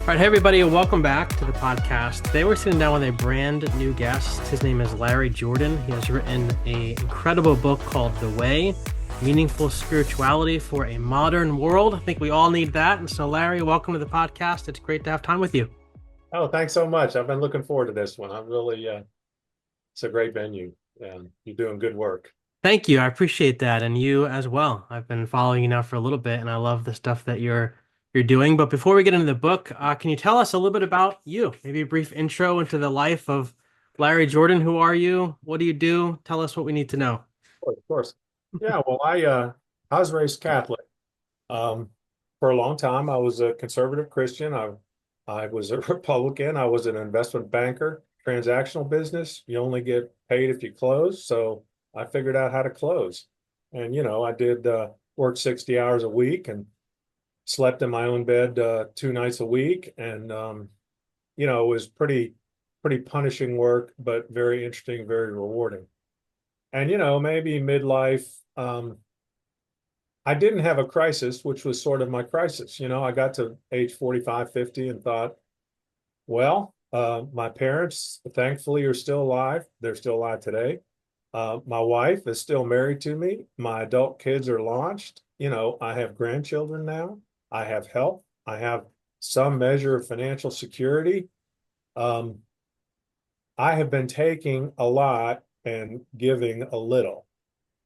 All right, hey everybody, and welcome back to the podcast. Today we're sitting down with a brand new guest. His name is Larry Jordan. He has written an incredible book called The Way, Meaningful Spirituality for a Modern World. I think we all need that. And so, Larry, welcome to the podcast. It's great to have time with you. Oh, thanks so much. I've been looking forward to this one. I'm really, it's a great venue and you're doing good work. Thank you. I appreciate that, and you as well. I've been following you now for a little bit, and I love the stuff that you're doing. But before we get into the book, can you tell us a little bit about you? Maybe a brief intro into the life of Larry Jordan. Who are you? What do you do? Tell us what we need to know. Of course. Yeah, well, I was raised Catholic. Um, for a long time, I was a conservative Christian. I was a Republican. I was an investment banker, transactional business. You only get paid if you close. So I figured out how to close. And, I did work 60 hours a week and slept in my own bed 2 nights a week. And, it was pretty punishing work, but very interesting, very rewarding. And, maybe midlife, I didn't have a crisis, which was sort of my crisis. I got to age 45, 50 and thought, well, my parents, thankfully, are still alive. They're still alive today. My wife is still married to me. My adult kids are launched. I have grandchildren now. I have health. I have some measure of financial security. Um, I have been taking a lot and giving a little.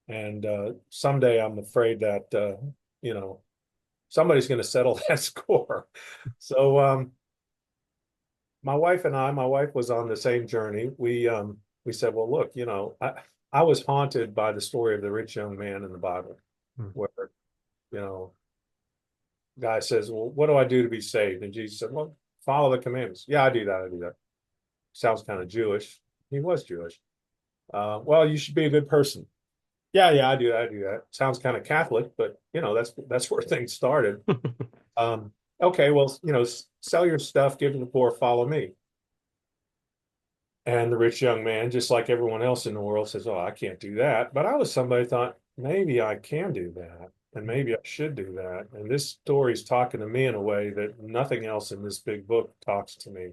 And someday I'm afraid that, you know, somebody's going to settle that score. So my wife was on the same journey. We said, well, look, I was haunted by the story of the rich young man in the Bible, Hmm. where, you know, guy says, well, what do I do to be saved? And Jesus said, well, follow the commandments. Yeah, I do that. I do that. Sounds kind of Jewish. He was Jewish. Well, you should be a good person. Yeah, yeah, I do that. I do that. Sounds kind of Catholic, but that's where things started. Okay, well, sell your stuff, give to the poor, follow me. And the rich young man, just like everyone else in the world, says, "Oh, I can't do that." But I was somebody who thought maybe I can do that, and maybe I should do that. And this story is talking to me in a way that nothing else in this big book talks to me.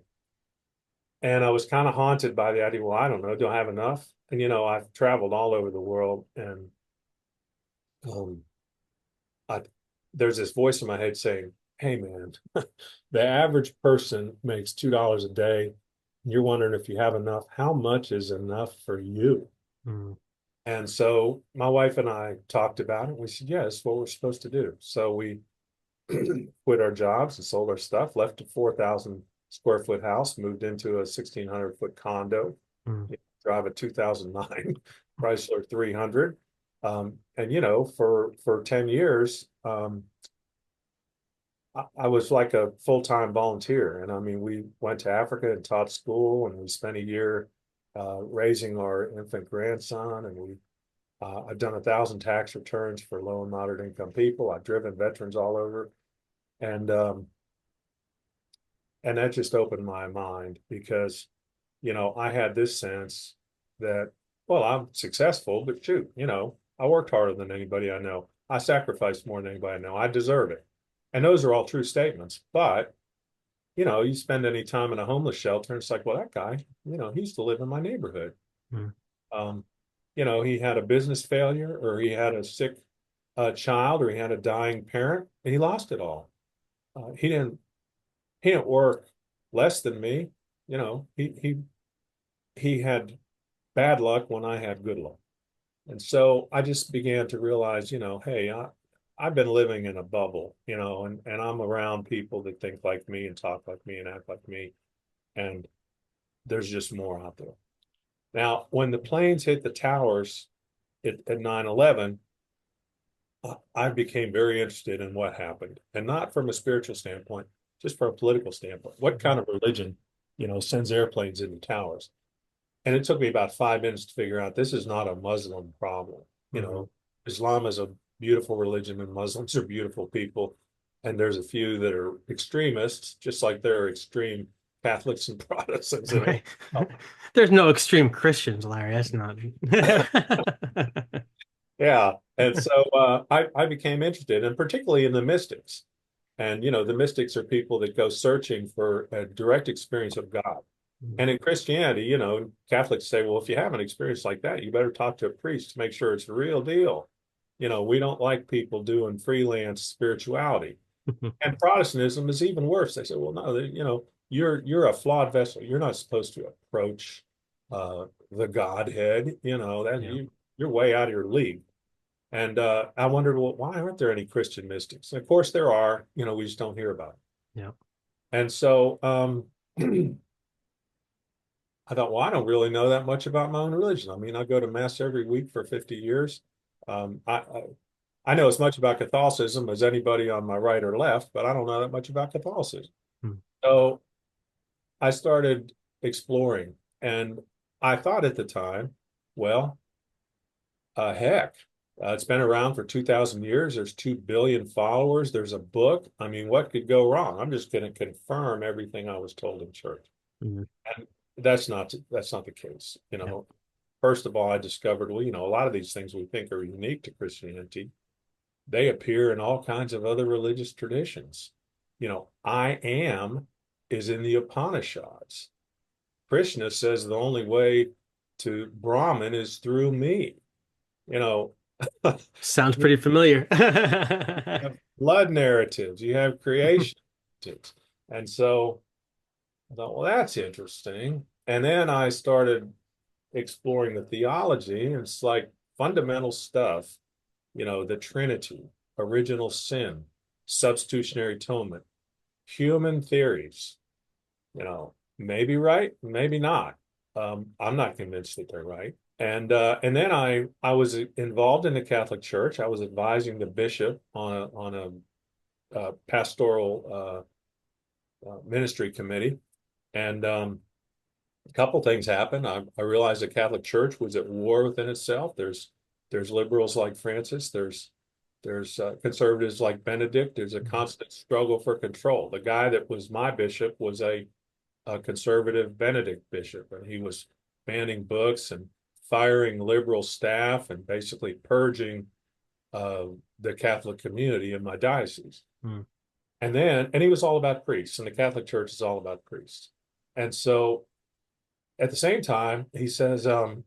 And I was kind of haunted by the idea, well, I don't know, do I have enough? And I've traveled all over the world, and um, I, there's this voice in my head saying, "Hey, man, the average person makes $2 a day. You're wondering if you have enough. How much is enough for you?" Hmm. And so my wife and I talked about it. We said, "Yeah, it's what we're supposed to do." So we quit our jobs and sold our stuff, left a 4,000 square foot house, moved into a 1,600 foot condo, Hmm. drive a 2009 Chrysler 300. And for 10 years, I was like a full-time volunteer. And I mean, we went to Africa and taught school, and we spent a year raising our infant grandson. And I've done 1,000 tax returns for low and moderate income people. I've driven veterans all over. And and that just opened my mind because, I had this sense that, well, I'm successful, but shoot, I worked harder than anybody I know. I sacrificed more than anybody I know. I deserve it. And those are all true statements. But, you spend any time in a homeless shelter, and it's like, well, that guy, he used to live in my neighborhood. Hmm. Um, he had a business failure, or he had a sick child, or he had a dying parent, and he lost it all. He didn't work less than me. He had bad luck when I had good luck. And so I just began to realize, hey, I've been living in a bubble, and I'm around people that think like me and talk like me and act like me. And there's just more out there. Now, when the planes hit the towers at 9/11, I became very interested in what happened, and not from a spiritual standpoint, just from a political standpoint. What kind of religion, sends airplanes into towers? And it took me about 5 minutes to figure out this is not a Muslim problem. You Hmm. know, Islam is a beautiful religion and Muslims are beautiful people. And there's a few that are extremists, just like there are extreme Catholics and Protestants and Right. all. There's no extreme Christians, Larry. That's not. Yeah. And so I became interested, and particularly in the mystics. And, the mystics are people that go searching for a direct experience of God. Mm. And in Christianity, Catholics say, well, if you have an experience like that, you better talk to a priest to make sure it's the real deal. We don't like people doing freelance spirituality. And Protestantism is even worse. They say, well, no, you're a flawed vessel. You're not supposed to approach the Godhead. That Yeah. you're way out of your league. And I wondered, well, why aren't there any Christian mystics? And of course there are. We just don't hear about it. Yeah. And so I thought, well, I don't really know that much about my own religion. I mean, I go to mass every week for 50 years. I know as much about Catholicism as anybody on my right or left, but I don't know that much about Catholicism. Mm. So I started exploring, and I thought at the time, well, heck, it's been around for 2,000 years. There's 2 billion followers. There's a book. I mean, what could go wrong? I'm just going to confirm everything I was told in church. Mm. And that's not the case. Yeah. First of all, I discovered, well, a lot of these things we think are unique to Christianity, they appear in all kinds of other religious traditions. I am is in the Upanishads. Krishna says the only way to Brahman is through me. You know, Sounds pretty familiar. have blood narratives, you have creation narratives. And so I thought, well, that's interesting. And then I started exploring the theology, and it's like fundamental stuff, the Trinity, original sin, substitutionary atonement, human theories, maybe right, maybe not. I'm not convinced that they're right. And then I was involved in the Catholic Church. I was advising the bishop on a pastoral ministry committee, and a couple things happened. I realized the Catholic Church was at war within itself. There's liberals like Francis. There's conservatives like Benedict. There's a constant struggle for control. The guy that was my bishop was a conservative Benedict bishop, and he was banning books and firing liberal staff and basically purging the Catholic community in my diocese. Mm. And he was all about priests, and the Catholic Church is all about priests. And so at the same time, he says, well,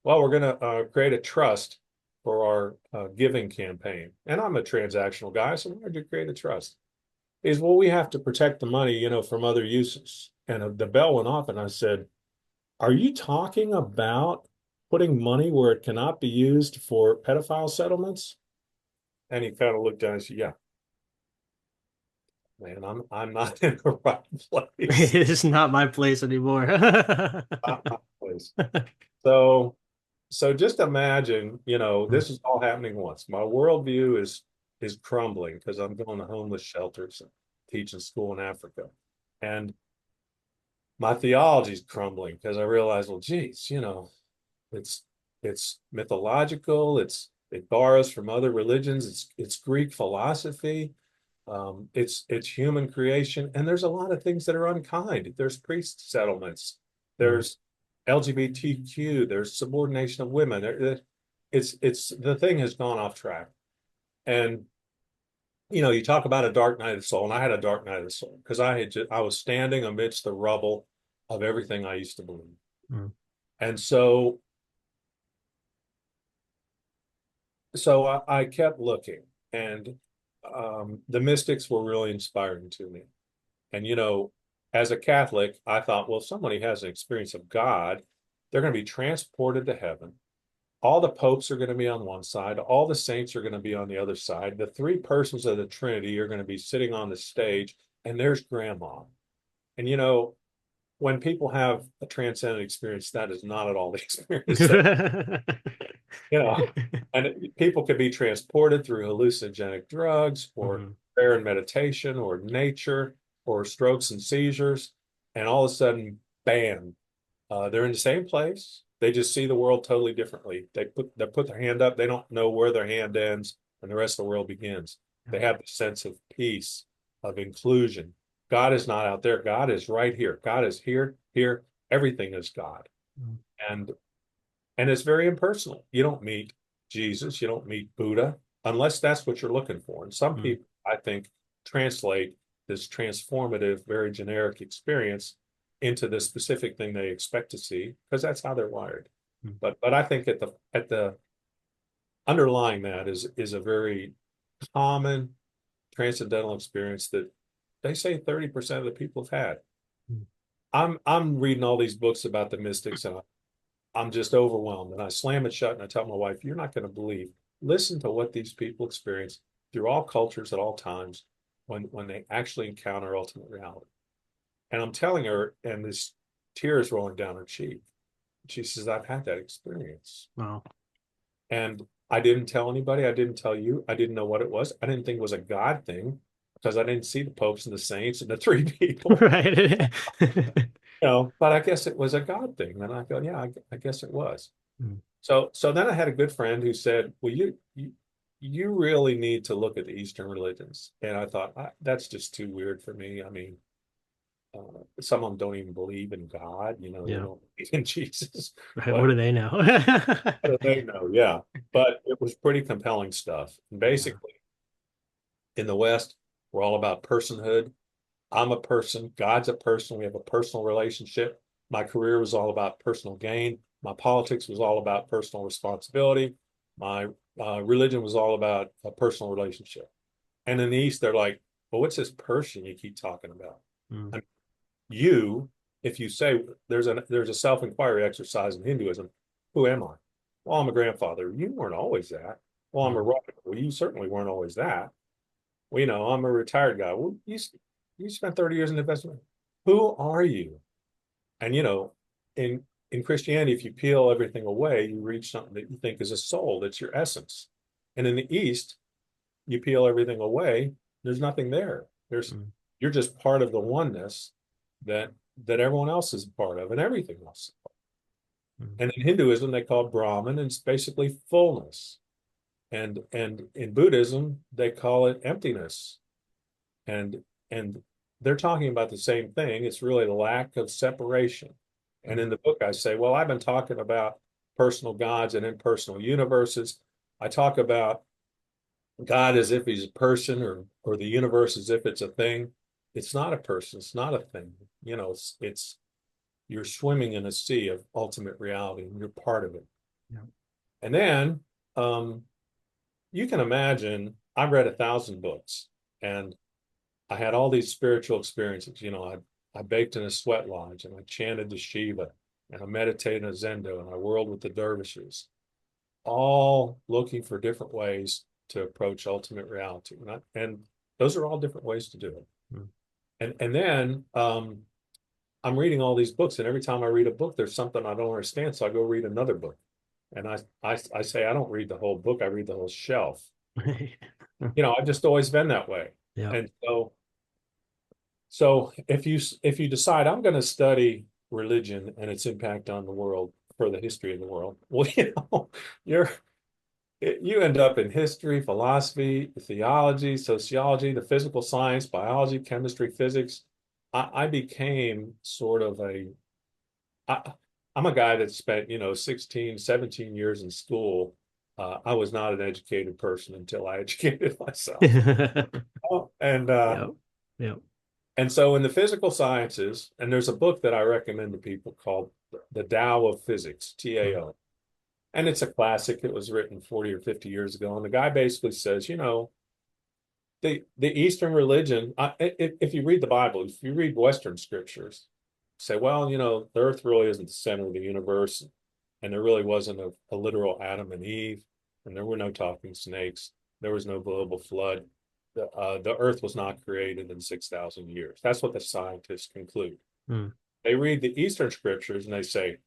we're going to create a trust for our giving campaign. And I'm a transactional guy, so why did you create a trust? Is, well, we have to protect the money, from other uses. And the bell went off, and I said, are you talking about putting money where it cannot be used for pedophile settlements? And he kind of looked down and said, yeah, man, I'm not in the right place. It is not my place anymore. Not my place. So just imagine, this is all happening once. My worldview is crumbling because I'm going to homeless shelters and teaching school in Africa. And my theology is crumbling because I realize, well, geez, it's mythological, it borrows from other religions, it's Greek philosophy, it's human creation, and there's a lot of things that are unkind. There's priest settlements, there's LGBTQ, there's subordination of women. It's the thing has gone off track. And you talk about a dark night of the soul, and I had a dark night of the soul because I was standing amidst the rubble of everything I used to believe. Mm. And so I kept looking, and the mystics were really inspiring to me. And as a Catholic, I thought, well, if somebody has an experience of God, they're going to be transported to heaven. All the popes are going to be on one side. All the saints are going to be on the other side. The three persons of the Trinity are going to be sitting on the stage, and there's grandma. And when people have a transcendent experience, that is not at all the experience and people could be transported through hallucinogenic drugs or prayer and meditation or nature or strokes and seizures. And all of a sudden, bam, they're in the same place. They just see the world totally differently. They put their hand up. They don't know where their hand ends and the rest of the world begins. They have the sense of peace, of inclusion. God is not out there. God is right here. God is here. Everything is God. And it's very impersonal. You don't meet Jesus. You don't meet Buddha unless that's what you're looking for. And some people, I think, translate this transformative, very generic experience into the specific thing they expect to see, because that's how they're wired. Hmm. But I think at the underlying that is a very common transcendental experience that they say 30% of the people have had. Hmm. I'm reading all these books about the mystics, and I'm just overwhelmed. And I slam it shut and I tell my wife, "You're not going to believe. Listen to what these people experience through all cultures at all times when they actually encounter ultimate reality." And I'm telling her, and this tears rolling down her cheek. She says, "I've had that experience." Wow. And I didn't tell anybody. I didn't tell you. I didn't know what it was. I didn't think it was a God thing because I didn't see the popes and the saints and the three people. Right. But I guess it was a God thing. And I go, yeah, I guess it was. Hmm. So then I had a good friend who said, well, you really need to look at the Eastern religions. And I thought, that's just too weird for me. I mean, some of them don't even believe in God. They Yeah. don't believe in Jesus. Right. What What, do they know? what do they know? Yeah. But it was pretty compelling stuff. And Yeah. basically, in the West, we're all about personhood. I'm a person. God's a person. We have a personal relationship. My career was all about personal gain. My politics was all about personal responsibility. My religion was all about a personal relationship. And in the East, they're like, well, what's this person you keep talking about? Hmm. I mean, you, if you say there's a self-inquiry exercise in Hinduism, who am I? Well, I'm a grandfather. You weren't always that. Well, I'm a Hmm. writer. Well, you certainly weren't always that. Well, I'm a retired guy. Well, you spent 30 years in investment. Who are you? And in in Christianity, if you peel everything away, you reach something that you think is a soul, that's your essence. And in the East, you peel everything away, there's nothing there. Hmm. You're just part of the oneness that everyone else is a part of, and everything else. Hmm. And in Hinduism, they call it Brahman, and it's basically fullness. And in Buddhism, they call it emptiness. And they're talking about the same thing. It's really the lack of separation. And Hmm. in the book, I say, well, I've been talking about personal gods and impersonal universes. I talk about God as if he's a person, or the universe as if it's a thing. It's not a person. It's not a thing. It's you're swimming in a sea of ultimate reality, and you're part of it. Yeah. And then you can imagine, I've read 1,000 books, and I had all these spiritual experiences. I baked in a sweat lodge, and I chanted to Shiva, and I meditated in a zendo, and I whirled with the dervishes, all looking for different ways to approach ultimate reality. And those are all different ways to do it. Hmm. And then I'm reading all these books, and every time I read a book, there's something I don't understand, so I go read another book. And I say I don't read the whole book, I read the whole shelf. I've just always been that way. Yeah. And so if you decide I'm going to study religion and its impact on the world for the history of the world, well, you're you end up in history, philosophy, theology, sociology, the physical science, biology, chemistry, physics. I became sort of I, I'm a guy that spent, 16, 17 years in school. I was not an educated person until I educated myself. Oh, Yep. Yep. and so in the physical sciences, and there's a book that I recommend to people called The Tao of Physics, Hmm. TAO. And it's a classic. It was written 40 or 50 years ago. And the guy basically says, the Eastern religion, if you read the Bible, if you read Western scriptures, say, well, the earth really isn't the center of the universe. And there really wasn't a literal Adam and Eve. And there were no talking snakes. There was no global flood. The earth was not created in 6,000 years. That's what the scientists conclude. Hmm. They read the Eastern scriptures and they say,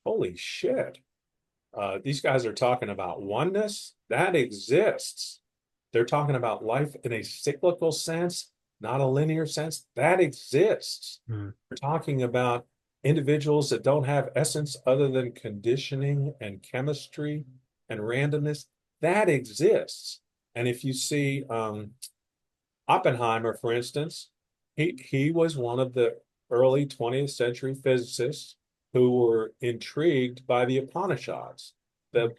holy shit. These guys are talking about oneness that exists. They're talking about life in a cyclical sense, not a linear sense. That exists. Hmm. We're talking about individuals that don't have essence other than conditioning and chemistry and randomness. That exists. And if you see Oppenheimer, for instance, he was one of the early 20th century physicists who were intrigued by the Upanishads, the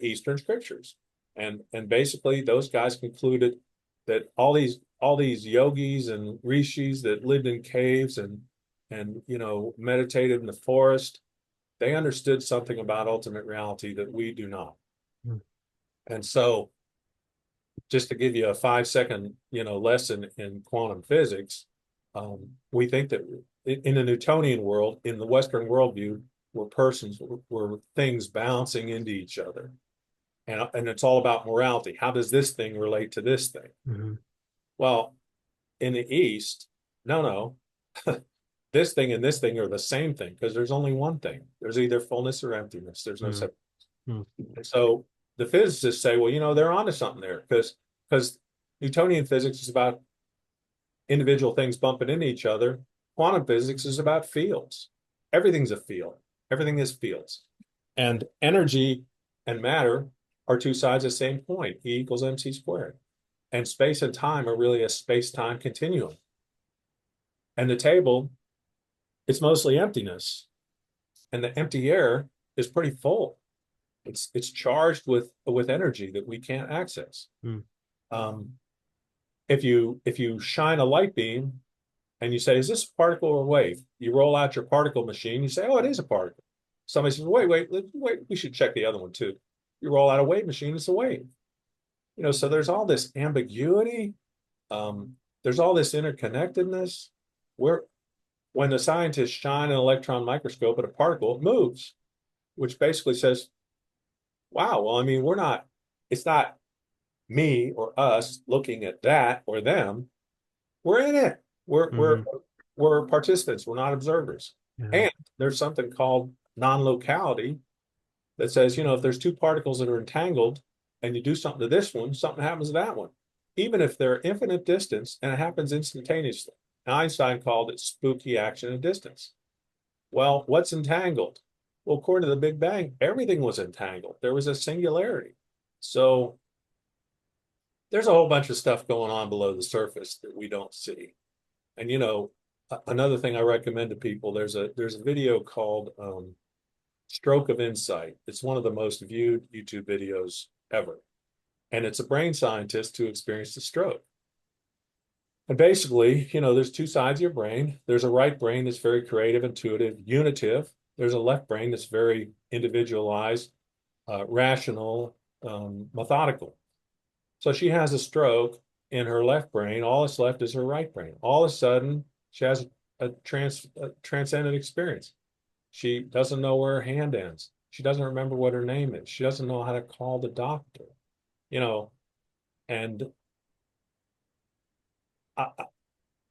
Eastern scriptures. And basically those guys concluded that all these yogis and rishis that lived in caves and meditated in the forest. They understood something about ultimate reality that we do not. Mm. And so, just to give you a 5 second, lesson in quantum physics, we think that in the Newtonian world, in the Western worldview, we're persons, we're things bouncing into each other. And it's all about morality. How does this thing relate to this thing? Mm-hmm. Well, in the East, no. This thing and this thing are the same thing because there's only one thing. There's either fullness or emptiness. There's no separate. And so the physicists say, well, they're onto something there because Newtonian physics is about individual things bumping into each other. Quantum physics is about fields. Everything's a field. Everything is fields. And energy and matter are two sides of the same coin, E equals mc squared. And space and time are really a space-time continuum. And the table, it's mostly emptiness. And the empty air is pretty full. It's charged with energy that we can't access. Mm. If you shine a light beam and you say, is this a particle or a wave? You roll out your particle machine, you say, oh, it is a particle. Somebody says, wait, we should check the other one too. You roll out a wave machine, it's a wave. So there's all this ambiguity. There's all this interconnectedness. When the scientists shine an electron microscope at a particle, it moves, which basically says, wow, well, I mean, it's not me or us looking at that or them. We're in it. We're participants. We're not observers. Yeah. And there's something called non-locality that says, if there's two particles that are entangled and you do something to this one, something happens to that one, even if they're infinite distance and it happens instantaneously. Einstein called it spooky action at distance. Well, what's entangled? Well, according to the Big Bang, everything was entangled. There was a singularity. So there's a whole bunch of stuff going on below the surface that we don't see. And another thing I recommend to people, there's a video called Stroke of Insight. It's one of the most viewed YouTube videos ever. And it's a brain scientist who experienced a stroke. And basically, there's two sides of your brain. There's a right brain that's very creative, intuitive, unitive. There's a left brain that's very individualized, rational, methodical. So she has a stroke in her left brain. All that's left is her right brain. All of a sudden, she has a transcendent experience. She doesn't know where her hand ends. She doesn't remember what her name is. She doesn't know how to call the doctor, and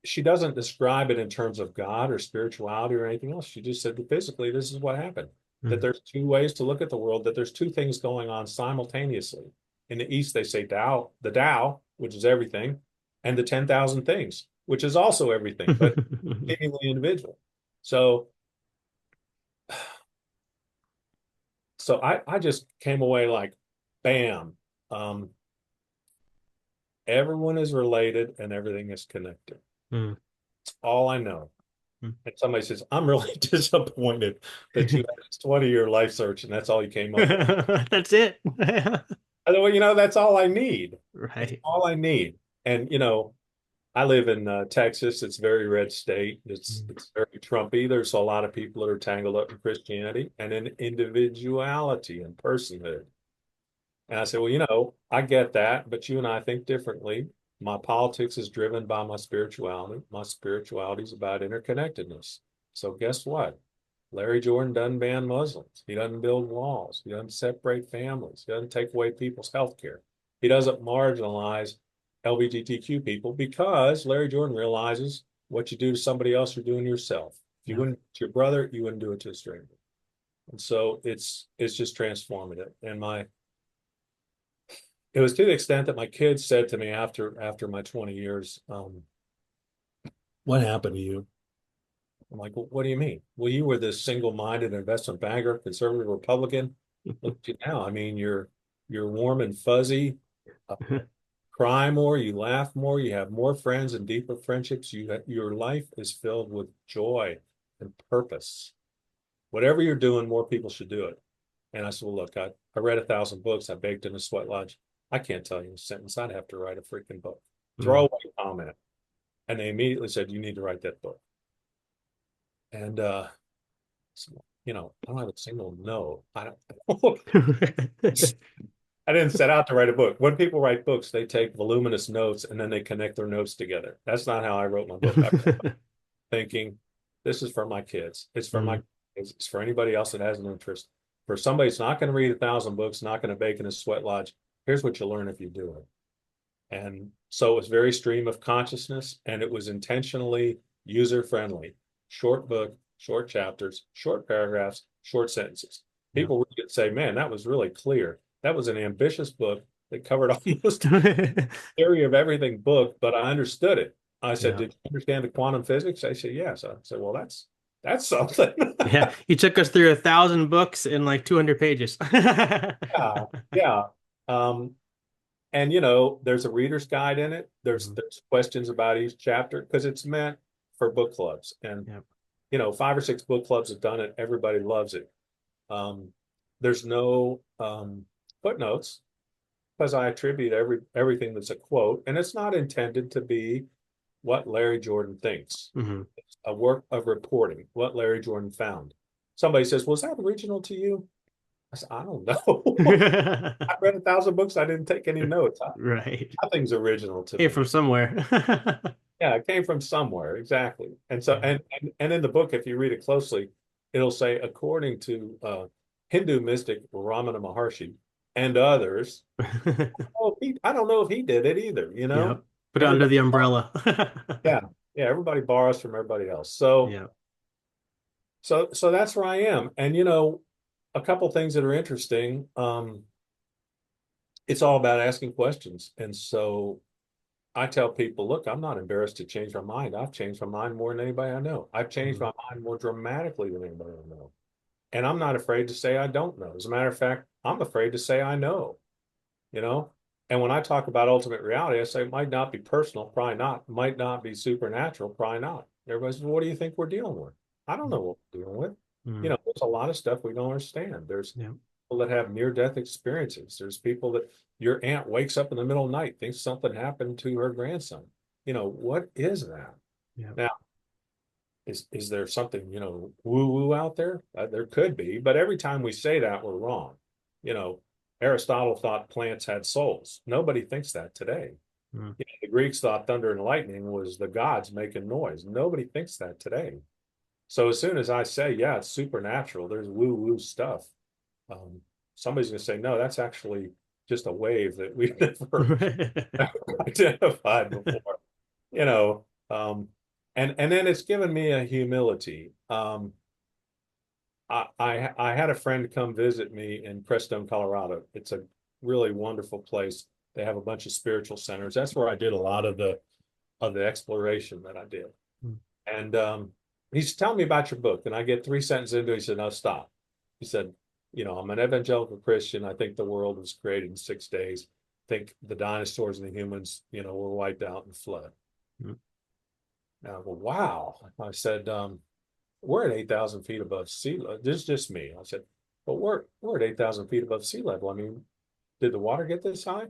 she doesn't describe it in terms of God or spirituality or anything else. She just said that physically, this is what happened. That there's two ways to look at the world, that there's two things going on simultaneously. In the East, they say Tao, the Tao, which is everything, and the 10,000 things, which is also everything, but seemingly individual. So I just came away like, bam, everyone is related and everything is connected. Mm. That's all I know. And somebody says, I'm really disappointed that you had this 20-year life search and that's all you came up with. That's it. Well, that's all I need. Right. That's all I need. And, I live in Texas. It's a very red state. It's very Trumpy. There's a lot of people that are tangled up in Christianity and in individuality and personhood. And I said, well, I get that, but you and I think differently. My politics is driven by my spirituality. My spirituality is about interconnectedness. So guess what? Larry Jordan doesn't ban Muslims. He doesn't build walls. He doesn't separate families. He doesn't take away people's health care. He doesn't marginalize LGBTQ people because Larry Jordan realizes what you do to somebody else, you're doing to yourself. If you wouldn't to your brother, you wouldn't do it to a stranger. And so it's just transformative. And it was to the extent that my kids said to me after my 20 years, what happened to you? I'm like, well, what do you mean? Well, you were this single-minded investment banker, conservative Republican. Look at you now. I mean, you're warm and fuzzy, cry more, you laugh more, you have more friends and deeper friendships. Your life is filled with joy and purpose. Whatever you're doing, more people should do it. And I said, well, look, I read 1,000 books. I baked in a sweat lodge. I can't tell you a sentence. I'd have to write a freaking book. Mm. throwaway comment. And they immediately said, you need to write that book. And, so, I don't have a single no. I don't, I didn't set out to write a book. When people write books, they take voluminous notes and then they connect their notes together. That's not how I wrote my book. I thinking, this is for my kids. It's for my Mm. kids. It's for anybody else that has an interest. For somebody that's not going to read 1,000 books, not going to bake in a sweat lodge, here's what you learn if you do it. And so it was very stream of consciousness, and it was intentionally user friendly. Short book, short chapters, short paragraphs, short sentences. Yeah. People read it and say, man, that was really clear. That was an ambitious book that covered almost theory of everything book, but I understood it. I said, Yeah. did you understand the quantum physics? They said, yes. I said, well, that's something. Yeah. You took us through 1,000 books in like 200 pages. Yeah, yeah. Um, and there's a reader's guide in it. Mhm. There's questions about each chapter because it's meant for book clubs. And Yeah. 5 or 6 book clubs have done it. Everybody loves it. Um, there's no footnotes because I attribute everything that's a quote, and it's not intended to be what Larry Jordan thinks. Mhm. It's a work of reporting what Larry Jordan found. Somebody says, "Was that original to you?" I said, "I don't know. I read 1,000 books. I didn't take any notes. Right. Nothing's original to Came me." from somewhere. Yeah, it came from somewhere, exactly. And so, Yeah. and in the book, if you read it closely, it'll say, according to Hindu mystic Ramana Maharshi and others. Oh, I don't know if he did it either. Yep. Put it under Everybody, the umbrella. yeah, yeah, everybody borrows from everybody else. So, Yeah. so that's where I am. And a couple things that are interesting. It's all about asking questions, and so I tell people, look, I'm not embarrassed to change my mind. I've changed my mind more than anybody I know. I've changed Mhm. my mind more dramatically than anybody I know. And I'm not afraid to say I don't know. As a matter of fact, I'm afraid to say I know, you know? And when I talk about ultimate reality, I say it might not be personal, probably not. Might not be supernatural, probably not. Everybody says, what do you think we're dealing with? I don't know what we're dealing with. Mhm. There's a lot of stuff we don't understand. There's Yeah. people that have near-death experiences. There's people that your aunt wakes up in the middle of the night, thinks something happened to her grandson. What is that? Yeah. Now, is there something, woo-woo out there? There could be, but every time we say that, we're wrong. You know, Aristotle thought plants had souls. Nobody thinks that today. Mhm. The Greeks thought thunder and lightning was the gods making noise. Nobody thinks that today. So as soon as I say, yeah, it's supernatural, there's woo-woo stuff, um, somebody's going to say, no, that's actually just a wave that we've never identified before, you know. And then it's given me a humility. I had a friend come visit me in Crestone, Colorado. It's a really wonderful place. They have a bunch of spiritual centers. That's where I did a lot of the exploration that I did. Mhm. And he's telling me about your book, and I get 3 sentences into it. He said, "No, stop." He said, I'm an evangelical Christian. I think the world was created in 6 days. I think the dinosaurs and the humans, were wiped out in the flood. Mhm. And I go, wow. I said, we're at 8,000 feet above sea level. This is just me. I said, but we're at 8,000 feet above sea level. I mean, did the water get this high?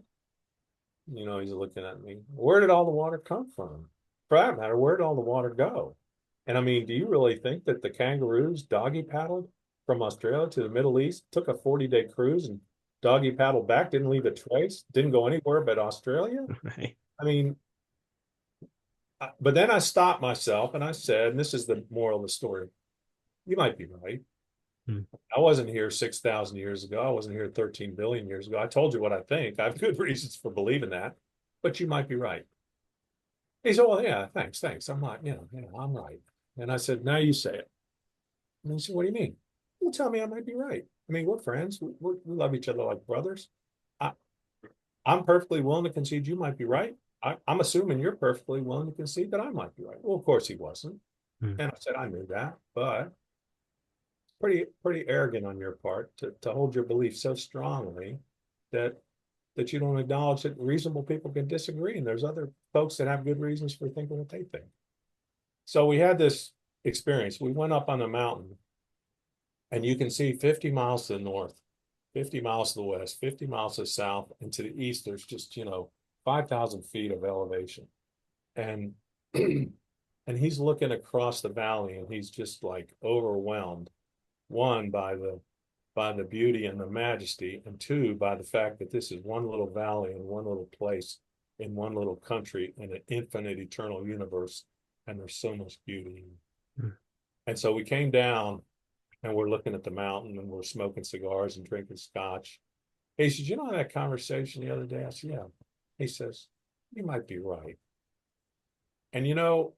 He's looking at me. Where did all the water come from? For that matter, where did all the water go? And I mean, do you really think that the kangaroos doggy paddled from Australia to the Middle East, took a 40-day cruise and doggy paddled back, didn't leave a trace, didn't go anywhere but Australia? Right. I mean, but then I stopped myself and I said, and this is the moral of the story, you might be right. Mhm. I wasn't here 6,000 years ago. I wasn't here 13 billion years ago. I told you what I think. I have good reasons for believing that, but you might be right. He said, well, yeah, thanks. I'm like, I'm right. And I said, now you say it. And he said, what do you mean? Well, tell me I might be right. I mean, we're friends. We love each other like brothers. I, I'm perfectly willing to concede you might be right. I'm assuming you're perfectly willing to concede that I might be right. Well, of course he wasn't. Mhm. And I said, I knew that, but pretty arrogant on your part to hold your belief so strongly that you don't acknowledge that reasonable people can disagree. And there's other folks that have good reasons for thinking what they think. So we had this experience. We went up on the mountain and you can see 50 miles to the north, 50 miles to the west, 50 miles to the south, and to the east, there's just, 5,000 feet of elevation. And and he's looking across the valley and he's just like overwhelmed, one by the beauty and the majesty, and two by the fact that this is one little valley in one little place in one little country in an infinite eternal universe, and there's so much beauty. Mm. And so we came down and we're looking at the mountain and we're smoking cigars and drinking scotch. He says, you know that conversation the other day? I said, yeah. He says, you might be right. And you know,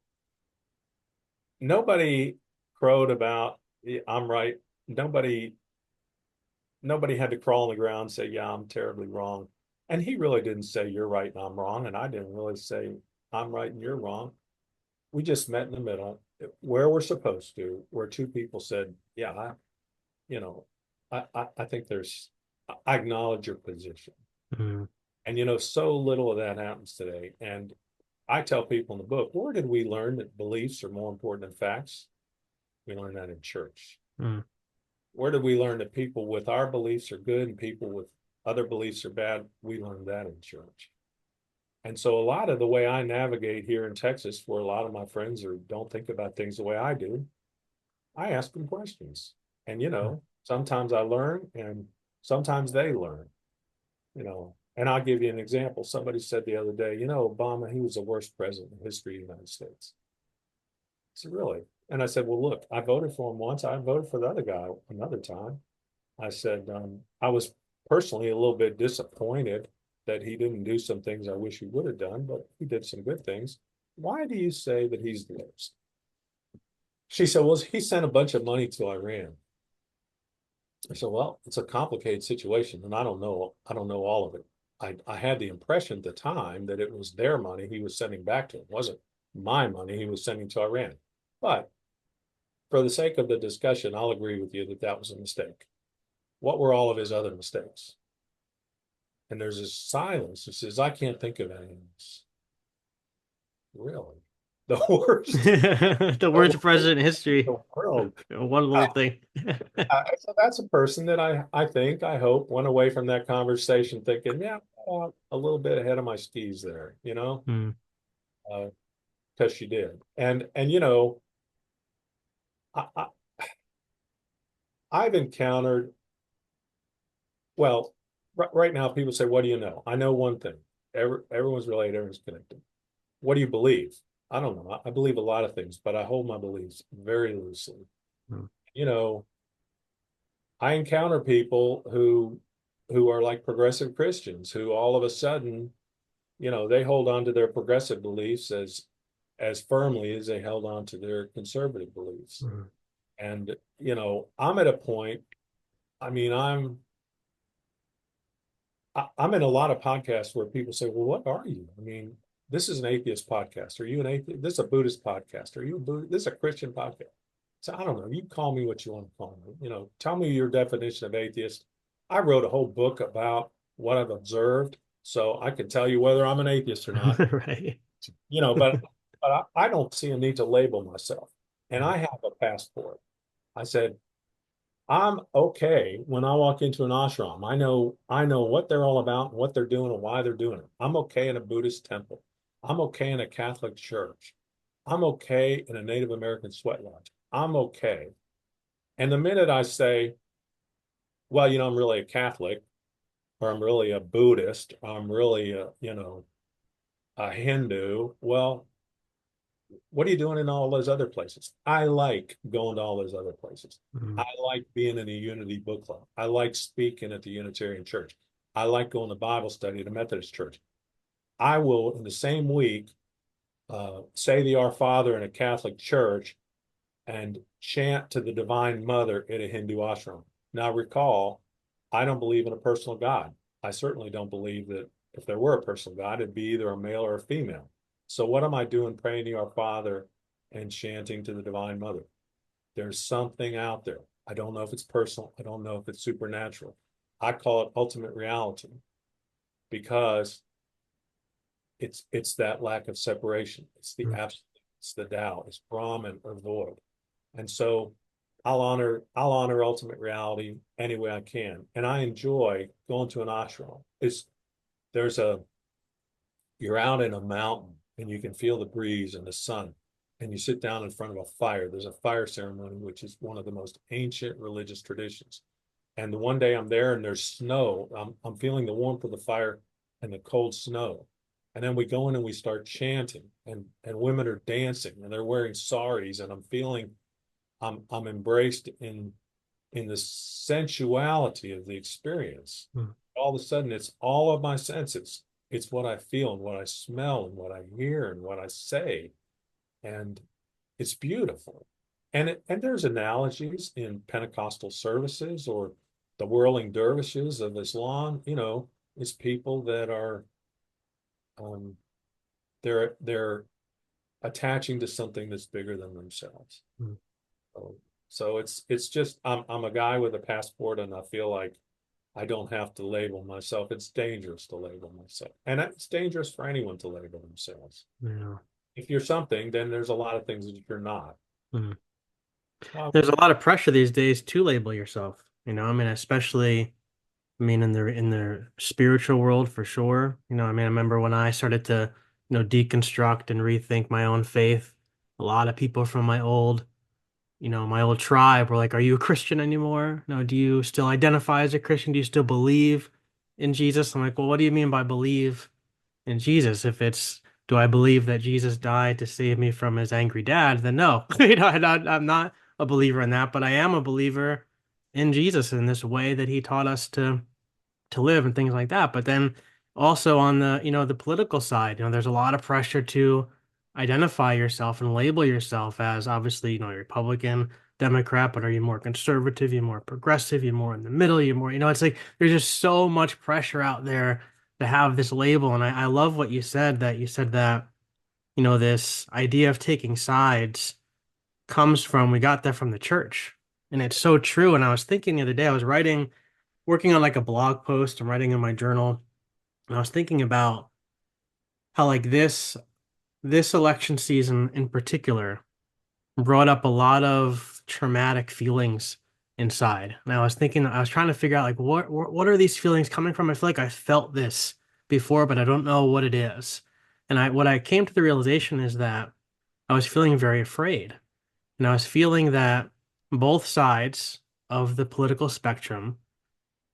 nobody crowed about, "Yeah, I'm right." Nobody had to crawl on the ground and say, yeah, I'm terribly wrong. And he really didn't say you're right and I'm wrong. And I didn't really say I'm right and you're wrong. We just met in the middle where we're supposed to, where two people said, yeah, you know, I think I acknowledge your position. Mm. And, you know, so little of that happens today. And I tell people in the book, where did we learn that beliefs are more important than facts? We learned that in church. Mm. Where did we learn that people with our beliefs are good and people with other beliefs are bad? We learned that in church. And so a lot of the way I navigate here in Texas, where a lot of my friends don't think about things the way I do, I ask them questions. And, you know, sometimes I learn and sometimes they learn, you know. And I'll give you an example. Somebody said the other day, you know, Obama, he was the worst president in history of the United States. I said, really? And I said, well, look, I voted for him once. I voted for the other guy another time. I said, I was personally a little bit disappointed that he didn't do some things I wish he would have done, but he did some good things. Why do you say that he's the worst? She said, well, he sent a bunch of money to Iran. I said, well, it's a complicated situation, and I don't know all of it. I had the impression at the time that it was their money he was sending back to him. It wasn't my money he was sending to Iran. But for the sake of the discussion, I'll agree with you that that was a mistake. What were all of his other mistakes? And there's this silence. He says, I can't think of any else. Really? The worst, The the worst worst president in in history. the world. One little thing. So that's a person that I hope went away from that conversation thinking, yeah, a little bit ahead of my skis there, you know, Mm. because she did. And you know, I, I, I've encountered, well, right now people say, what do you know? I know one thing. Everyone's related, everyone's connected. What do you believe? I don't know. I believe a lot of things, but I hold my beliefs very loosely. Mm. You know, I encounter people who are like progressive Christians who all of a sudden, you know, they hold on to their progressive beliefs as firmly as they held on to their conservative beliefs. Mm. And, you know, I'm at a point, I mean, I'm in a lot of podcasts where people say, well, what are you? I mean, this is an atheist podcast. Are you an atheist? This is a Buddhist podcast. Are you a Buddhist? This is a Christian podcast. So I don't know. You call me what you want to call me. You know, tell me your definition of atheist. I wrote a whole book about what I've observed, so I can tell you whether I'm an atheist or not. Right. You know, but I don't see a need to label myself. And I have a passport. I said, I'm okay when I walk into an ashram. I know what they're all about, what they're doing, and why they're doing it. I'm okay in a Buddhist temple. I'm okay in a Catholic church. I'm okay in a Native American sweat lodge. I'm okay. And the minute I say, well, you know, I'm really a Catholic, or I'm really a Buddhist, or I'm really a, you know, a Hindu, well, what are you doing in all those other places? I like going to all those other places. Mm. I like being in a Unity book club. I like speaking at the Unitarian Church. I like going to Bible study at a Methodist church. I will, in the same week, say the Our Father in a Catholic church and chant to the Divine Mother at a Hindu ashram. Now, recall, I don't believe in a personal God. I certainly don't believe that if there were a personal God, it'd be either a male or a female. So what am I doing praying to our Father and chanting to the Divine Mother? There's something out there. I don't know if it's personal. I don't know if it's supernatural. I call it ultimate reality because it's that lack of separation. It's the Mm. absolute, it's the Tao, it's Brahman or void. And so I'll honor ultimate reality any way I can. And I enjoy going to an ashram. There's a you're out in a mountain and you can feel the breeze and the sun, and you sit down in front of a fire. There's a fire ceremony, which is one of the most ancient religious traditions. And the one day I'm there and there's snow. I'm feeling the warmth of the fire and the cold snow. And then we go in and we start chanting, and women are dancing and they're wearing saris, and I'm feeling I'm embraced in the sensuality of the experience. Mm. All of a sudden, it's all of my senses. It's what I feel and what I smell and what I hear and what I say. And it's beautiful. And there's analogies in Pentecostal services or the whirling dervishes of Islam. It's people that are um, they're attaching to something that's bigger than themselves. Mm. So it's just I'm a guy with a passport, and I feel like I don't have to label myself. It's dangerous to label myself, and it's dangerous for anyone to label themselves. Yeah. If you're something, then there's a lot of things that you're not. Mm. Well, There's a lot of pressure these days to label yourself. I mean, especially, I mean, in the spiritual world for sure. I mean, I remember when I started to, deconstruct and rethink my own faith. A lot of people from my old tribe were like, "Are you a Christian anymore? No, do you still identify as a Christian? Do you still believe in Jesus?" I'm like, "Well, what do you mean by believe in Jesus? If it's, do I believe that Jesus died to save me from his angry dad? Then no, I'm not a believer in that, but I am a believer in Jesus in this way that he taught us to live and things like that." But then also on the political side, there's a lot of pressure to identify yourself and label yourself as, obviously, Republican, Democrat, but are you more conservative, you're more progressive, you're more in the middle, you're more, it's like there's just so much pressure out there to have this label. And I love what you said that, this idea of taking sides comes from, we got that from the church. And it's so true. And I was thinking the other day, I was working on like a blog post, I'm writing in my journal, and I was thinking about how like this election season in particular brought up a lot of traumatic feelings inside. And I was trying to figure out like what are these feelings coming from? I feel like I felt this before, but I don't know what it is. And what I came to the realization is that I was feeling very afraid. And I was feeling that both sides of the political spectrum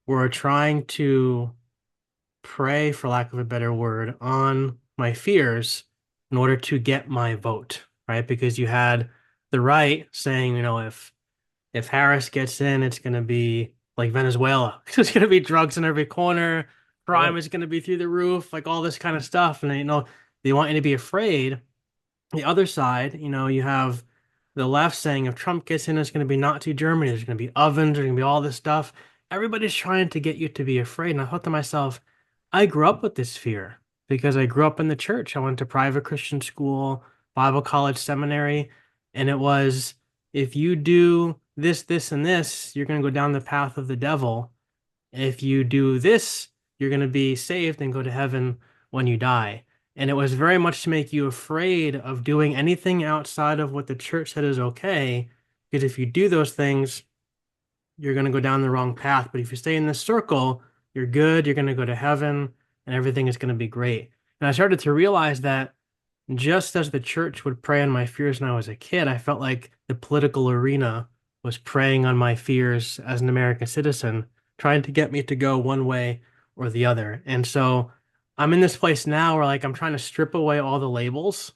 were trying to prey, for lack of a better word, on my fears in order to get my vote, right? Because you had the right saying, if Harris gets in, it's going to be like Venezuela. It's going to be drugs in every corner, crime right. is going to be through the roof, like all this kind of stuff. And they want you to be afraid. The other side, you have the left saying if Trump gets in, it's going to be Nazi Germany. There's going to be ovens. There's going to be all this stuff. Everybody's trying to get you to be afraid. And I thought to myself, I grew up with this fear because I grew up in the church. I went to private Christian school, Bible college, seminary, and it was, if you do this, this, and this, you're going to go down the path of the devil. If you do this, you're going to be saved and go to heaven when you die. And it was very much to make you afraid of doing anything outside of what the church said is okay. Because if you do those things, you're going to go down the wrong path. But if you stay in this circle, you're good, you're going to go to heaven, and everything is going to be great. And I started to realize that just as the church would prey on my fears when I was a kid, I felt like the political arena was preying on my fears as an American citizen, trying to get me to go one way or the other. And so I'm in this place now where like I'm trying to strip away all the labels.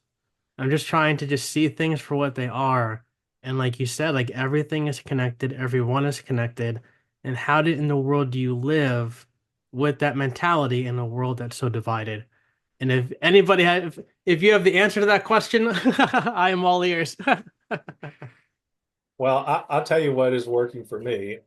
I'm just trying to just see things for what they are. And like you said, like everything is connected, everyone is connected. And how in the world do you live with that mentality in a world that's so divided? And if anybody if you have the answer to that question, I am all ears. Well, I'll tell you what is working for me.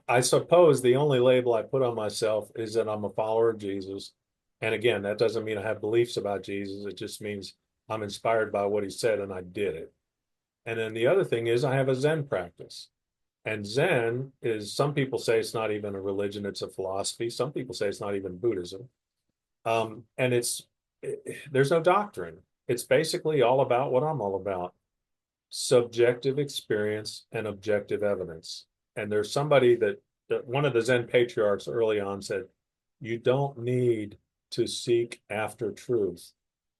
I suppose the only label I put on myself is that I'm a follower of Jesus. And again, that doesn't mean I have beliefs about Jesus. It just means I'm inspired by what he said and I did it. And then the other thing is I have a Zen practice. And Zen is, some people say it's not even a religion, it's a philosophy. Some people say it's not even Buddhism. And there's no doctrine. It's basically all about what I'm all about: subjective experience and objective evidence. And there's somebody that one of the Zen patriarchs early on said, you don't need to seek after truth.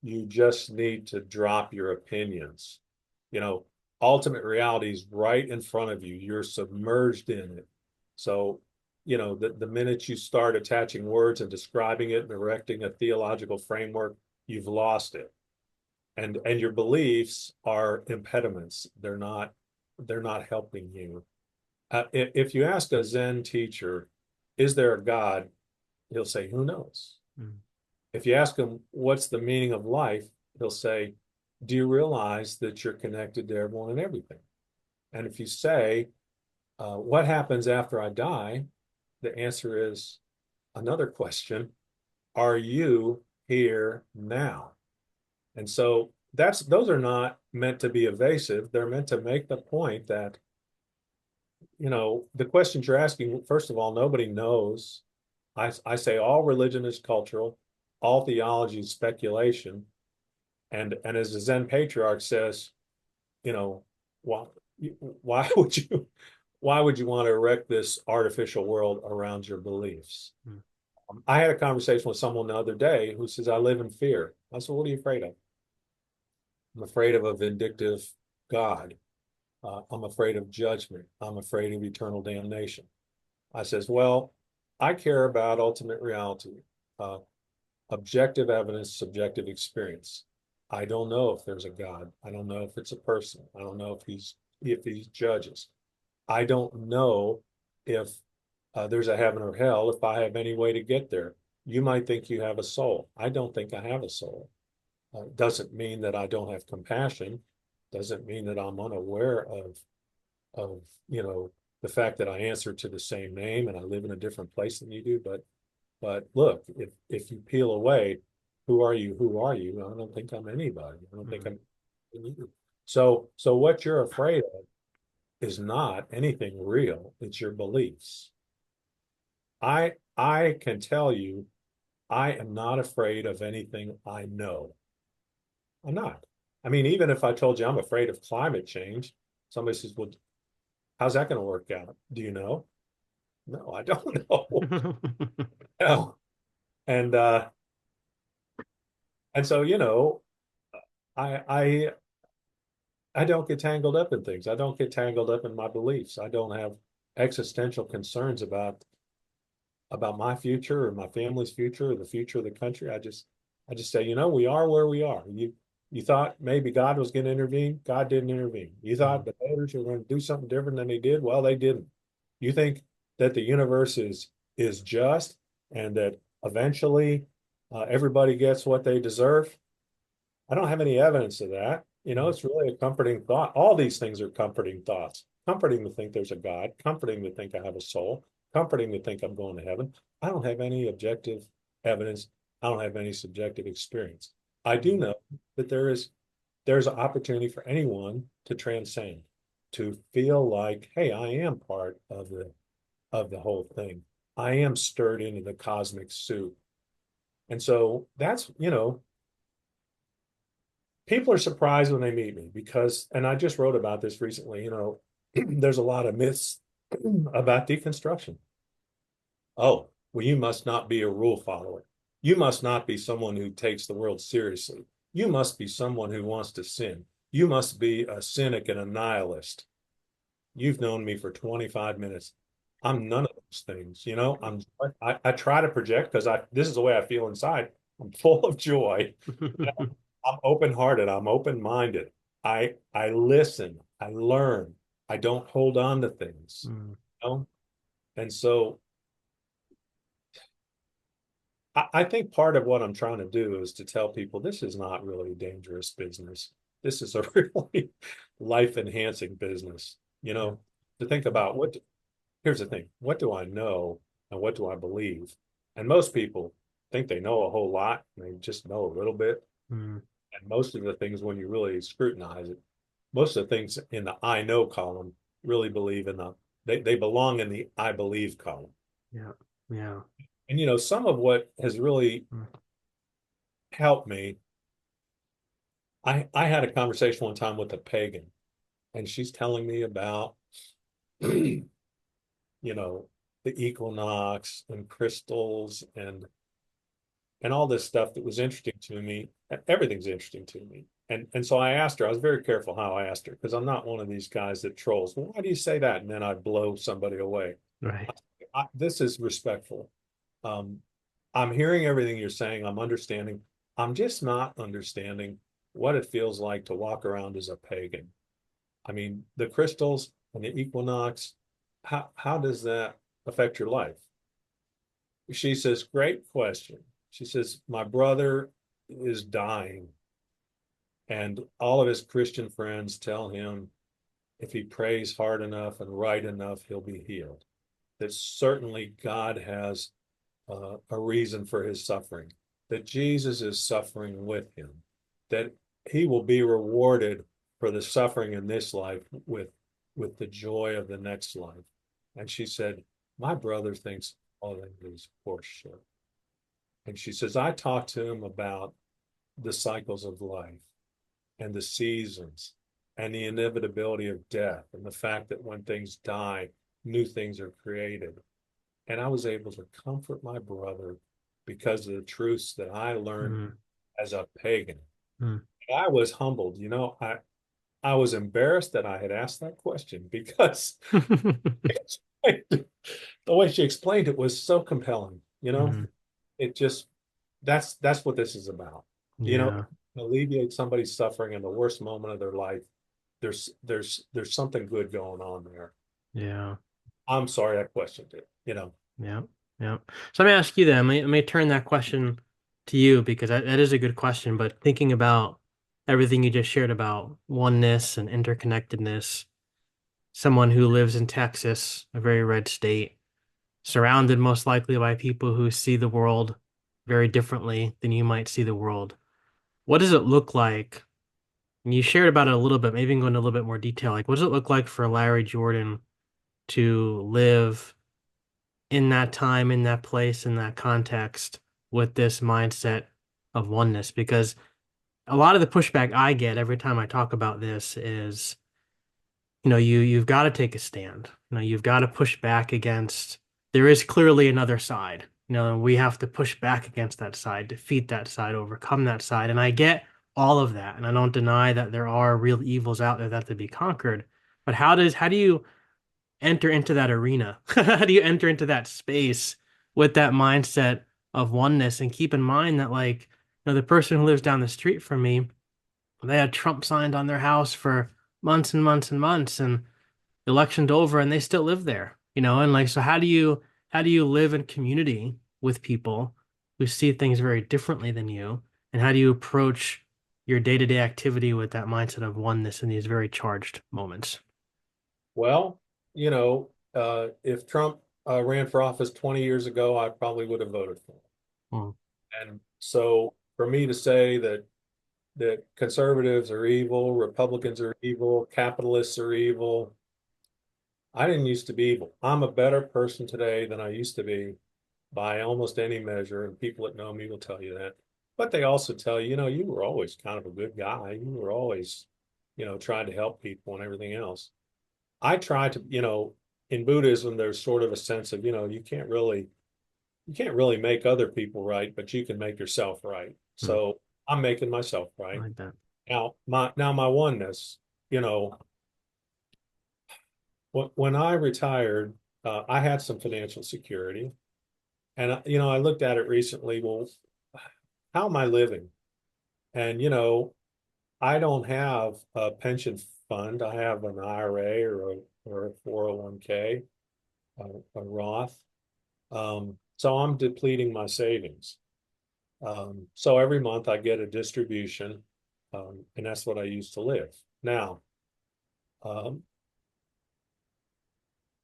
You just need to drop your opinions. You know, ultimate reality is right in front of you. You're submerged in it. So, you know, the minute you start attaching words and describing it and erecting a theological framework, you've lost it. And your beliefs are impediments. They're not helping you. If you ask a Zen teacher, is there a God? He'll say, who knows? Mm. If you ask him, what's the meaning of life? He'll say, do you realize that you're connected to everyone and everything? And if you say, what happens after I die? The answer is another question. Are you here now? And so those are not meant to be evasive. They're meant to make the point that, you know, the questions you're asking, first of all, nobody knows. I say all religion is cultural, all theology is speculation. And as the Zen patriarch says, you know, why, why would you why would you want to erect this artificial world around your beliefs? Mm. I had a conversation with someone the other day who says, I live in fear. I said, what are you afraid of? I'm afraid of a vindictive God. I'm afraid of judgment. I'm afraid of eternal damnation. I says, well, I care about ultimate reality, uh, objective evidence, subjective experience. I don't know if there's a God. I don't know if it's a person. I don't know if he judges. I don't know if there's a heaven or hell, if I have any way to get there. You might think you have a soul. I don't think I have a soul. Doesn't mean that I don't have compassion. Doesn't mean that I'm unaware of you know, the fact that I answer to the same name and I live in a different place than you do. But look, if you peel away, who are you? Who are you? I don't think I'm anybody. I don't think I'm you. So what you're afraid of is not anything real. It's your beliefs. I can tell you, I am not afraid of anything I know. I'm not. I mean, even if I told you I'm afraid of climate change, somebody says, well, how's that going to work out? Do you know? No, I don't know. No. And and so, you know, I I I don't get tangled up in things. I don't get tangled up in my beliefs. I don't have existential concerns about my future or my family's future or the future of the country. I just say, you know, we are where we are. You thought maybe God was going to intervene. God didn't intervene. You thought the voters were going to do something different than they did. Well, they didn't. You think that the universe is just and that eventually everybody gets what they deserve? I don't have any evidence of that. You know, it's really a comforting thought. All these things are comforting thoughts. Comforting to think there's a God, comforting to think I have a soul, comforting to think I'm going to heaven. I don't have any objective evidence. I don't have any subjective experience. I do know that there's an opportunity for anyone to transcend, to feel like, hey, I am part of the whole thing. I am stirred into the cosmic soup. And so that's, you know, people are surprised when they meet me because, and I just wrote about this recently, you know, there's a lot of myths about deconstruction. Oh, well, you must not be a rule follower. You must not be someone who takes the world seriously. You must be someone who wants to sin. You must be a cynic and a nihilist. You've known me for 25 minutes. I'm none of those things, you know. I try to project because this is the way I feel inside. I'm full of joy. I'm open-hearted. I'm open-minded. I listen. I learn. I don't hold on to things, Mm. you know? And so I think part of what I'm trying to do is to tell people this is not really dangerous business. This is a really life-enhancing business, you know, to think about here's the thing, what do I know and what do I believe? And most people think they know a whole lot and they just know a little bit. Mm. And most of the things, when you really scrutinize it, most of the things in the I know column really believe in they belong in the I believe column. Yeah. Yeah. And you know, some of what has really Mm. helped me, I had a conversation one time with a pagan, and she's telling me about, you know, the equinox and crystals and all this stuff that was interesting to me. Everything's interesting to me. And so I asked her, I was very careful how I asked her, because I'm not one of these guys that trolls. Well, why do you say that? And then I blow somebody away. Right. This is respectful. Um, I'm hearing everything you're saying. I'm understanding. I'm just not understanding what it feels like to walk around as a pagan. I mean, the crystals and the equinox, how does that affect your life? She says, great question. She says, my brother is dying, and all of his Christian friends tell him if he prays hard enough and right enough, he'll be healed. That certainly God has a reason for his suffering, that Jesus is suffering with him, that he will be rewarded for the suffering in this life with the joy of the next life. And she said, my brother thinks all that is horseshit. And she says, I talked to him about the cycles of life and the seasons and the inevitability of death and the fact that when things die, new things are created. And I was able to comfort my brother because of the truths that I learned Mm, as a pagan. mm. I was humbled. I was embarrassed that I had asked that question because the way she explained it was so compelling. Mhm. It just that's what this is about. You know, Yeah. alleviate somebody's suffering in the worst moment of their life. There's something good going on there. Yeah. I'm sorry I questioned it. Yeah. Yeah. So let me ask you then. Let me turn that question to you because that is a good question. But thinking about everything you just shared about oneness and interconnectedness, someone who lives in Texas, a very red state, surrounded most likely by people who see the world very differently than you might see the world. What does it look like? And you shared about it a little bit, maybe go into a little bit more detail. Like, what does it look like for Larry Jordan to live in that time, in that place, in that context with this mindset of oneness? Because a lot of the pushback I get every time I talk about this is, you've got to take a stand. You've got to push back against, there is clearly another side. And we have to push back against that side, defeat that side, overcome that side. And I get all of that. And I don't deny that there are real evils out there that have to be conquered. But how do you enter into that arena? How do you enter into that space with that mindset of oneness and keep in mind that, like, the person who lives down the street from me, they had Trump signed on their house for months and months and months, and the election's over and they still live there, and like, so how do you live in community with people who see things very differently than you? And how do you approach your day-to-day activity with that mindset of oneness in these very charged moments? Well, if Trump ran for office 20 years ago, I probably would have voted for him. Mm, And so for me to say that conservatives are evil, Republicans are evil, capitalists are evil, I didn't used to be evil. I'm a better person today than I used to be by almost any measure, and people that know me will tell you that. But they also tell you, you were always kind of a good guy. You were always, trying to help people and everything else. I try to, in Buddhism, there's sort of a sense of, you can't really make other people right, but you can make yourself right. mm, So I'm making myself I right. like that. Now my oneness, you know, when I retired, I had some financial security, and I looked at it recently. Well, how am I living? And I don't have a pension fund. I have an IRA or a 401k, a Roth. So I'm depleting my savings. So every month I get a distribution, and that's what I use to live. Now, um,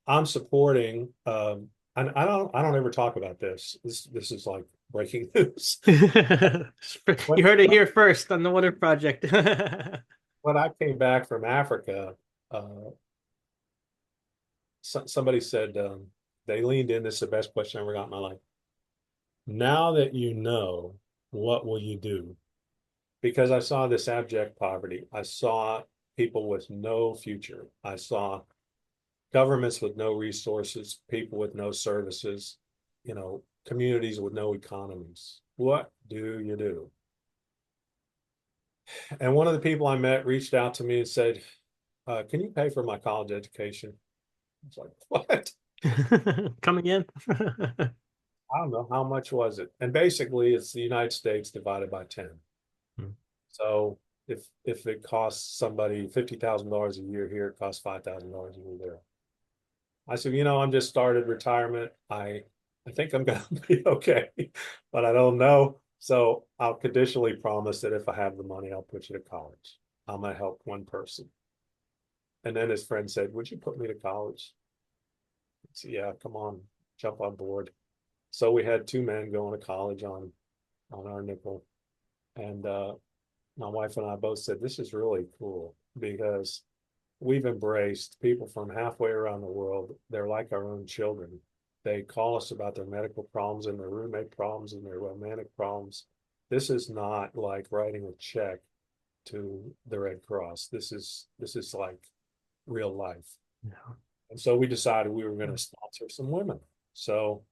I'm supporting, and I don't ever talk about this. This is like breaking news. You When heard it here first on the Water Project. when I came back from Africa, uh, somebody said they leaned in. This is the best question I ever got in my life. Now that you know, what will you do? Because I saw this abject poverty. I saw people with no future. I saw governments with no resources, people with no services, communities with no economies. What do you do? And one of the people I met reached out to me and said, can you pay for my college education? I was like, what? Come again? I don't know. How much was it? And basically, it's the United States divided by 10. Hmm. So if it costs somebody $50,000 a year here, it costs $5,000 a year there. I said, I'm just started retirement. I think I'm going to be okay, but I don't know. So I'll conditionally promise that if I have the money, I'll put you to college. I'm going to help one person. And then his friend said, would you put me to college? I said, yeah, come on, jump on board. So we had two men going to college on our nickel. And my wife and I both said, this is really cool because we've embraced people from halfway around the world. They're like our own children. They call us about their medical problems and their roommate problems and their romantic problems. This is not like writing a check to the Red Cross. This is like real life. Yeah. And so we decided we were going to sponsor some women. So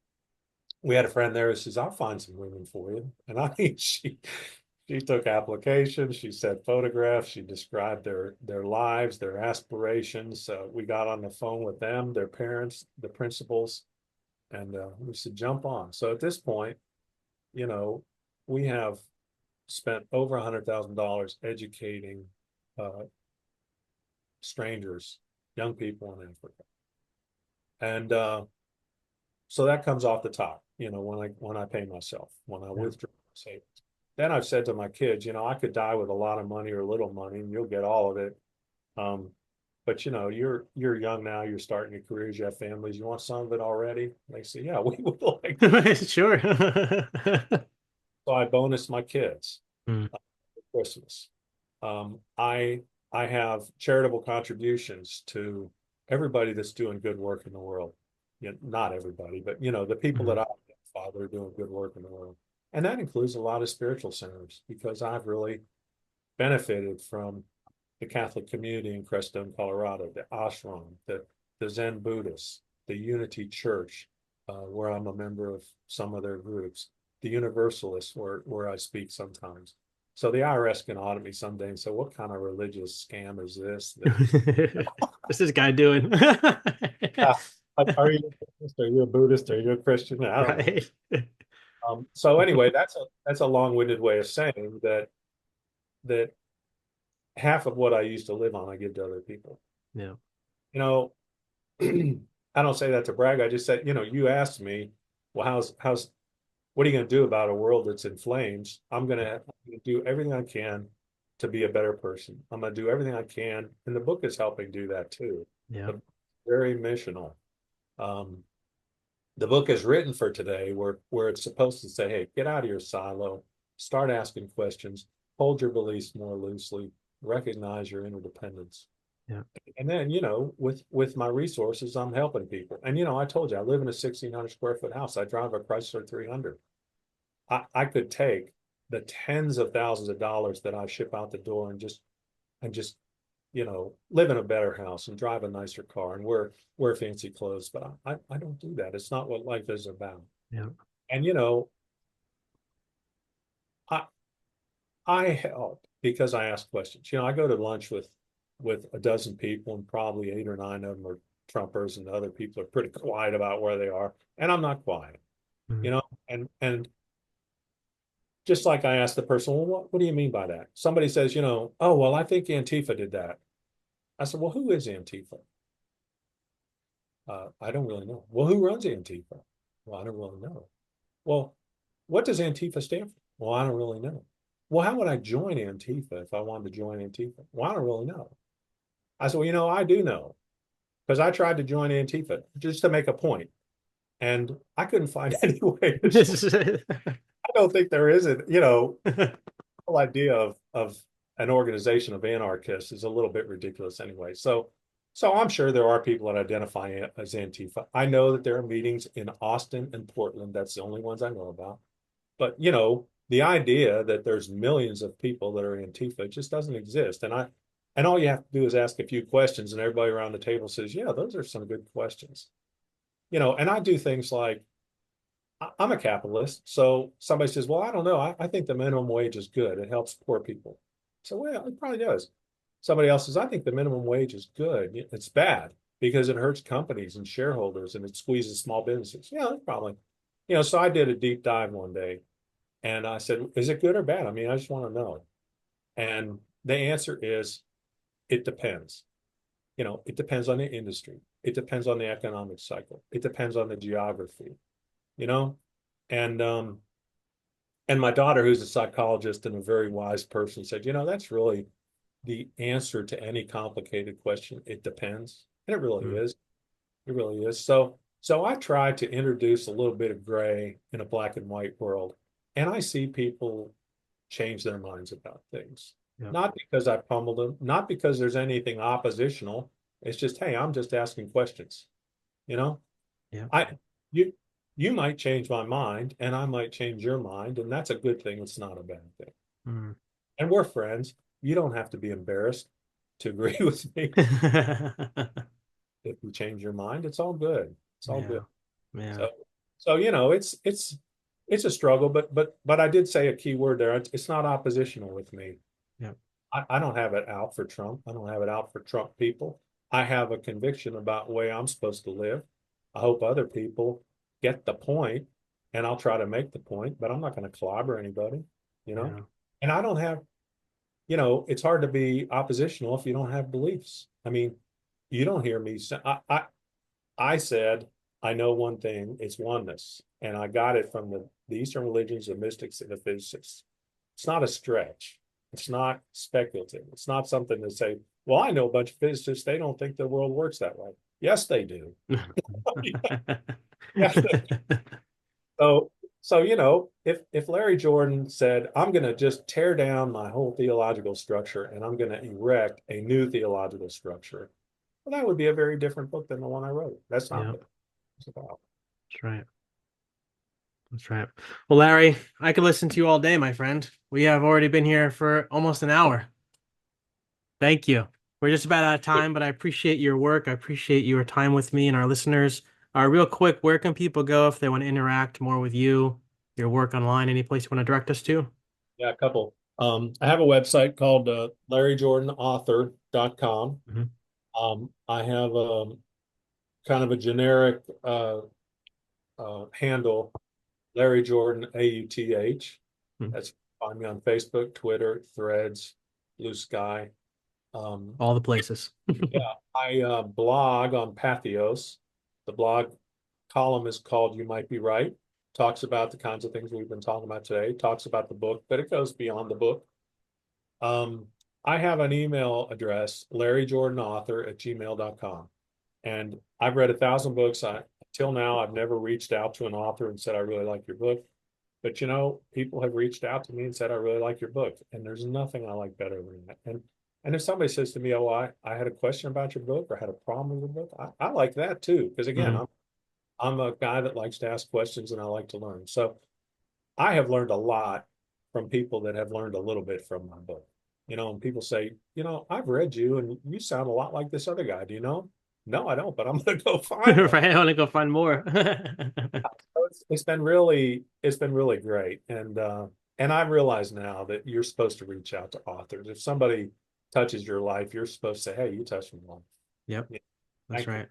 we had a friend there who says, I'll find some women for you. And I mean, she took applications, she sent photographs, she described their lives, their aspirations. We got on the phone with them, their parents, the principals, and we said, jump on. So at this point, we have spent over $100,000 educating strangers, young people in Africa. And so that comes off the top, when I pay myself, when I withdraw savings. Then I've said to my kids, I could die with a lot of money or little money, and you'll get all of it. But you're young now, you're starting your careers, you have families, you want some of it already? They say, yeah, we would like. Sure. So I bonus my kids Mm. for Christmas. I have charitable contributions to everybody that's doing good work in the world. Not everybody, but the people that I father are doing good work in the world. And that includes a lot of spiritual centers because I've really benefited from the Catholic community in Crestone, Colorado, the ashram, the Zen Buddhists, the Unity Church, where I'm a member of some of their groups, the Universalists, where I speak sometimes. So the IRS can audit me someday and say, what kind of religious scam is this? What's this guy doing? Are you a Buddhist? Are you a Buddhist? Are you a Christian? I don't know. Right. So anyway, that's a long-winded way of saying that half of what I used to live on, I give to other people. Yeah. I don't say that to brag. I just said, you asked me, well, what are you going to do about a world that's in flames? I'm going to do everything I can to be a better person. I'm going to do everything I can. And the book is helping do that too. Yeah. Very missional. The book is written for today where it's supposed to say, hey, get out of your silo, start asking questions, hold your beliefs more loosely, recognize your interdependence. Yeah. And then, with my resources, I'm helping people. And, I told you, I live in a 1,600 square foot house. I drive a Chrysler 300. I could take the tens of thousands of dollars that I ship out the door and just live in a better house and drive a nicer car and wear fancy clothes. But I don't do that. It's not what life is about. Yeah. And, I help because I ask questions. I go to lunch with a dozen people and probably 8 or 9 of them are Trumpers and the other people are pretty quiet about where they are. And I'm not quiet, and just like I asked the person, well, what do you mean by that? Somebody says, oh, well, I think Antifa did that. I said, well, who is Antifa? I don't really know. Well, who runs Antifa? Well, I don't really know. Well, what does Antifa stand for? Well, I don't really know. Well, how would I join Antifa if I wanted to join Antifa? Well, I don't really know. I said, well, I do know because I tried to join Antifa just to make a point, and I couldn't find any way. I don't think there is the whole idea of an organization of anarchists is a little bit ridiculous anyway. So I'm sure there are people that identify as Antifa. I know that there are meetings in Austin and Portland. That's the only ones I know about. But the idea that there's millions of people that are Antifa just doesn't exist. And all you have to do is ask a few questions, and everybody around the table says, yeah, those are some good questions. And I do things like I'm a capitalist. So somebody says, well, I don't know. I think the minimum wage is good. It helps poor people. So, well, it probably does. Somebody else says, I think the minimum wage is good. It's bad because it hurts companies and shareholders and it squeezes small businesses. Yeah, probably. So I did a deep dive one day and I said, is it good or bad? I mean, I just want to know. And the answer is, it depends. It depends on the industry. It depends on the economic cycle. It depends on the geography, you know? And my daughter, who's a psychologist and a very wise person, said, that's really the answer to any complicated question. It depends. And it really is. It really is. So I try to introduce a little bit of gray in a black and white world. And I see people change their minds about things. Yeah. Not because I pummeled them, not because there's anything oppositional. It's just, hey, I'm just asking questions. Yeah. You might change my mind and I might change your mind, and that's a good thing. It's not a bad thing. And we're friends. You don't have to be embarrassed to agree with me. If you change your mind, it's all good. It's all good. Yeah. So it's a struggle, but I did say a key word there. It's not oppositional with me. Yeah. I don't have it out for Trump. I don't have it out for Trump people. I have a conviction about the way I'm supposed to live. I hope other people get the point, and I'll try to make the point, but I'm not going to clobber anybody, Yeah. And I don't have, it's hard to be oppositional if you don't have beliefs. I mean, you don't hear me say, I said, I know one thing, it's oneness. And I got it from the Eastern religions, the mystics, and the physicists. It's not a stretch. It's not speculative. It's not something to say, well, I know a bunch of physicists, they don't think the world works that way. Yes, they do. Yes, they do. So if Larry Jordan said, I'm going to just tear down my whole theological structure and I'm going to erect a new theological structure, well, that would be a very different book than the one I wrote. That's not what it's about. That's right. That's right. Well, Larry, I could listen to you all day, my friend. We have already been here for almost an hour. Thank you. We're just about out of time, but I appreciate your work. I appreciate your time with me and our listeners. Real quick, where can people go if they want to interact more with you, your work online? Any place you want to direct us to? Yeah, a couple. I have a website called LarryJordanAuthor.com. I have kind of a generic handle, Larry Jordan AUTH. That's find me on Facebook, Twitter, Threads, Blue Sky. All the places. Yeah, I blog on Patheos. The blog column is called You Might Be Right. Talks about the kinds of things we've been talking about today. Talks about the book, but it goes beyond the book. I have an email address, LarryJordanAuthor@gmail.com. And I've read 1,000 books. Till now, I've never reached out to an author and said, I really like your book. But, people have reached out to me and said, I really like your book. And there's nothing I like better than that. And if somebody says to me, oh, I had a question about your book or had a problem with your book, I like that too. Because again, I'm a guy that likes to ask questions and I like to learn. So I have learned a lot from people that have learned a little bit from my book. And people say, I've read you and you sound a lot like this other guy. Do you know? No, I don't, but I'm going to go find right. I want to go find more. It's been really great. And I realize now that you're supposed to reach out to authors. If somebody touches your life, you're supposed to say, hey, you touched my life. Yep. Yeah. That's right.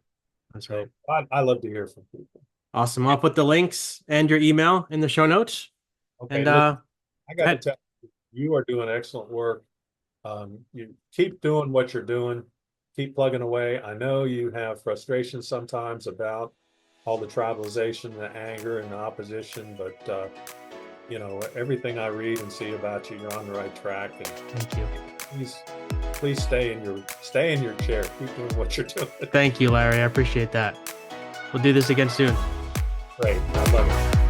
That's right. I love to hear from people. Awesome. I'll put the links and your email in the show notes. Okay. And look, I got to tell you are doing excellent work. You keep doing what you're doing. Keep plugging away. I know you have frustration sometimes about all the tribalization, the anger, and the opposition, but everything I read and see about you, you're on the right track. And thank you. Please stay in your chair. Keep doing what you're doing. Thank you, Larry. I appreciate that. We'll do this again soon. Great. I love it.